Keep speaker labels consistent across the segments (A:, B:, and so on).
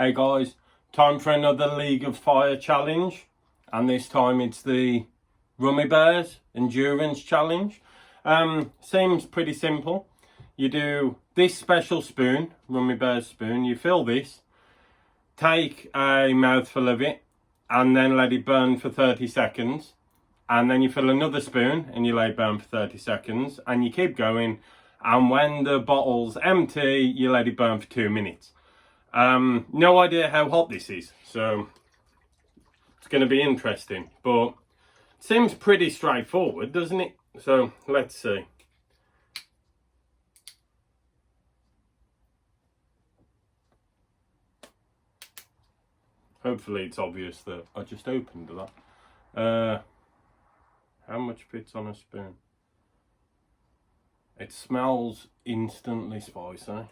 A: Hey guys, time for another League of Fire challenge, and this time it's the Rummy Bears Endurance Challenge. Seems pretty simple. You do this special spoon, Rummy Bears spoon, you fill this, take a mouthful of it, and then let it burn for 30 seconds. And then you fill another spoon and you let it burn for 30 seconds, and you keep going. And when the bottle's empty, you let it burn for 2 minutes. No idea how hot this is, so it's going to be interesting, but it seems pretty straightforward, doesn't it? So let's see. Hopefully it's obvious that I just opened that. How much fits on a spoon? It smells instantly spicy.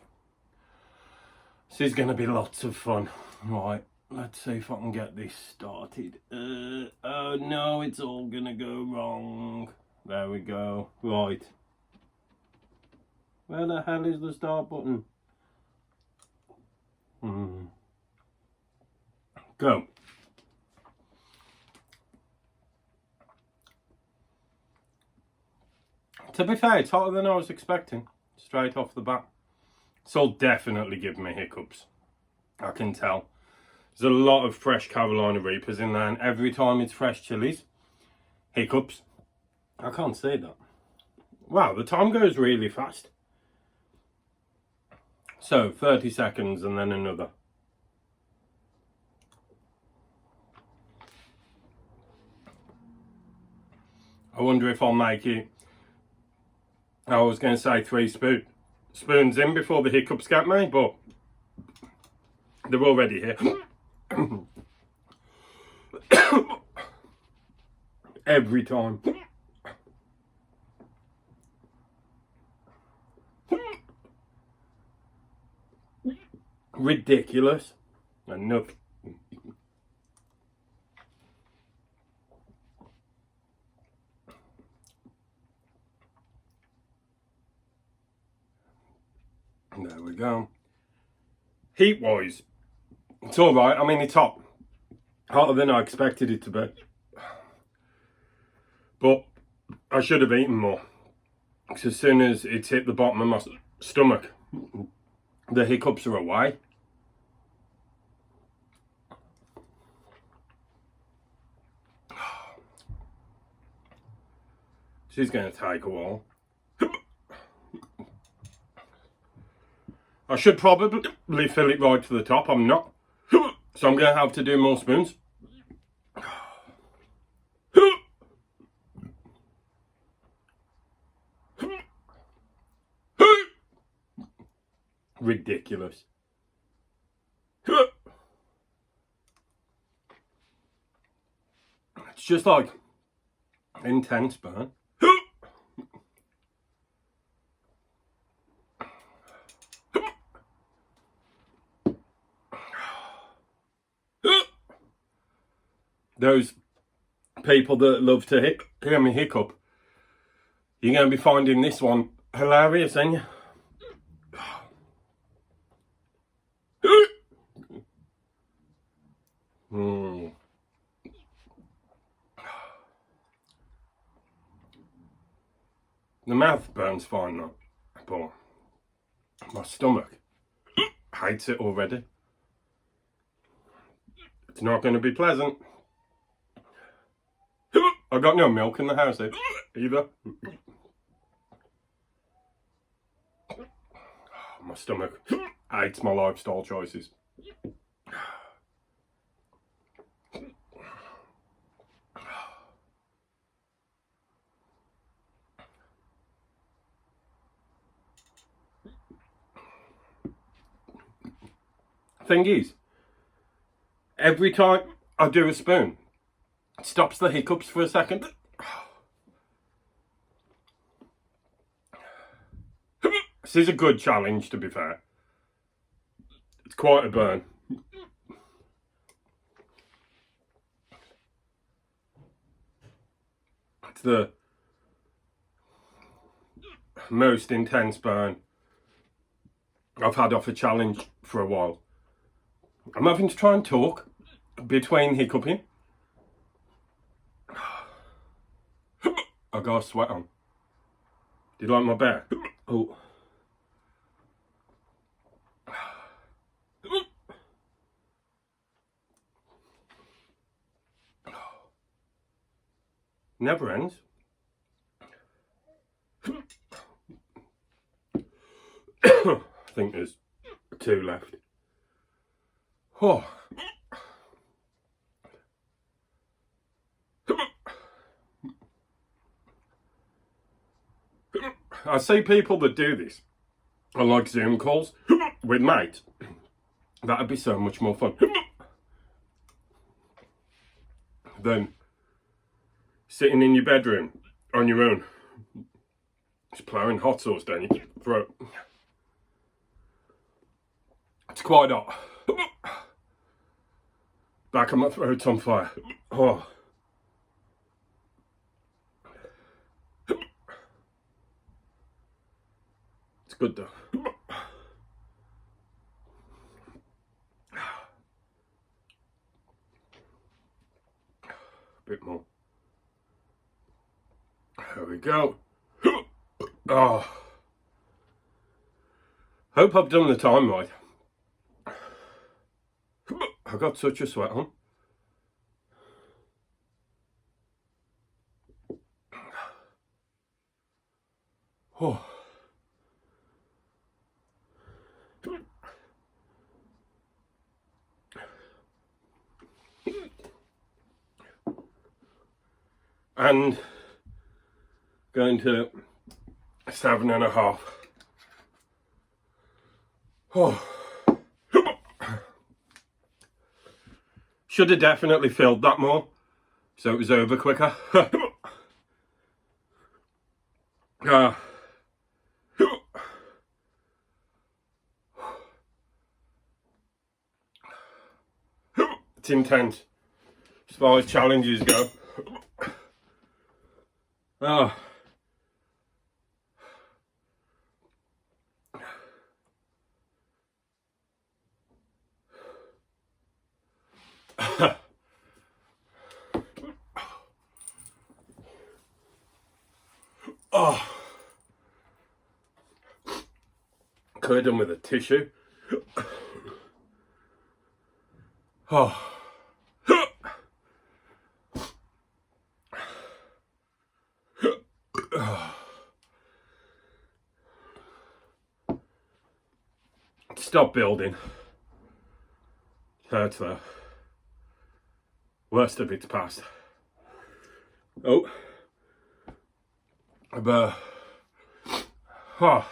A: This is going to be lots of fun. Right, let's see if I can get this started. Oh no, it's all going to go wrong. There we go. Right. Where the hell is the start button? Go. To be fair, it's hotter than I was expecting, straight off the bat. This will definitely give me hiccups. I can tell. There's a lot of fresh Carolina Reapers in there, and every time it's fresh chilies, hiccups. I can't say that. Wow, the time goes really fast. So, 30 seconds and then another. I wonder if I'll make it. I was going to say 3 spoons in before the hiccups get me, but they're already here. Every time. Ridiculous. Enough. There we go. Heat wise, it's alright. I mean, it's hot. Hotter than I expected it to be. But I should have eaten more. Because as soon as it's hit the bottom of my stomach, the hiccups are away. This is going to take a while. I should probably fill it right to the top. I'm not. So I'm going to have to do more spoons. Ridiculous. It's just like intense burn. Those people that love to hear me hiccup, you're going to be finding this one hilarious, ain't you? The mouth burns fine though, but my stomach hates it already. It's not going to be pleasant. I got no milk in the house either. My stomach hates my lifestyle choices. Thing is, every time I do a spoon, it stops the hiccups for a second. This is a good challenge, to be fair. It's quite a burn. It's the most intense burn I've had off a challenge for a while. I'm having to try and talk between hiccuping. I got a sweat on. Do you like my bear? Oh. Never ends. I think there's 2 left. Oh. I see people that do this on like Zoom calls with mates. That'd be so much more fun than sitting in your bedroom on your own, just pouring hot sauce down your throat. It's quite hot. Back of my throat's on fire. Oh. It's good though. A bit more. There we go. Oh. Hope I've done the time right. I got such a sweat on. Oh. And going to 7.5. Oh. Should have definitely filled that more, so it was over quicker. It's intense as far as challenges go. Oh. Oh. Could have done with a tissue. Oh. Stop building. Hurts though. Worst of it's past. Oh. But hotter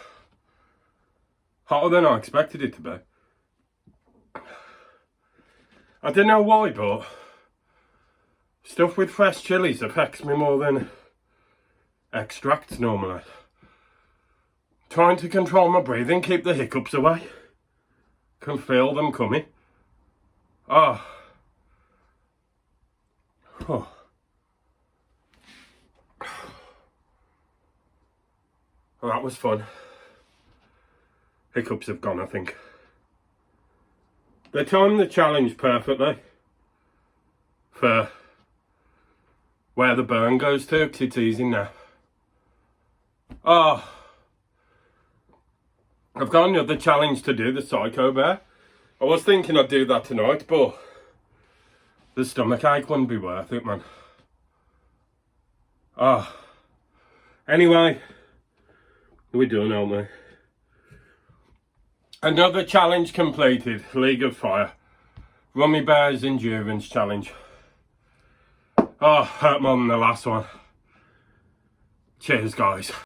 A: than I expected it to be. I don't know why, but stuff with fresh chilies affects me more than extracts normally. Trying to control my breathing, keep the hiccups away. Can feel them coming. Oh. Oh. Well, that was fun. Hiccups have gone, I think. They timed the challenge perfectly for where the burn goes to, because it's easy now. Oh. I've got another challenge to do, the Psycho Bear. I was thinking I'd do that tonight, but the stomach ache wouldn't be worth it, man. Ah. Anyway, we're done, aren't we? Another challenge completed. League of Fire. Rummy Bears Endurance Challenge. Oh, hurt more than the last one. Cheers, guys.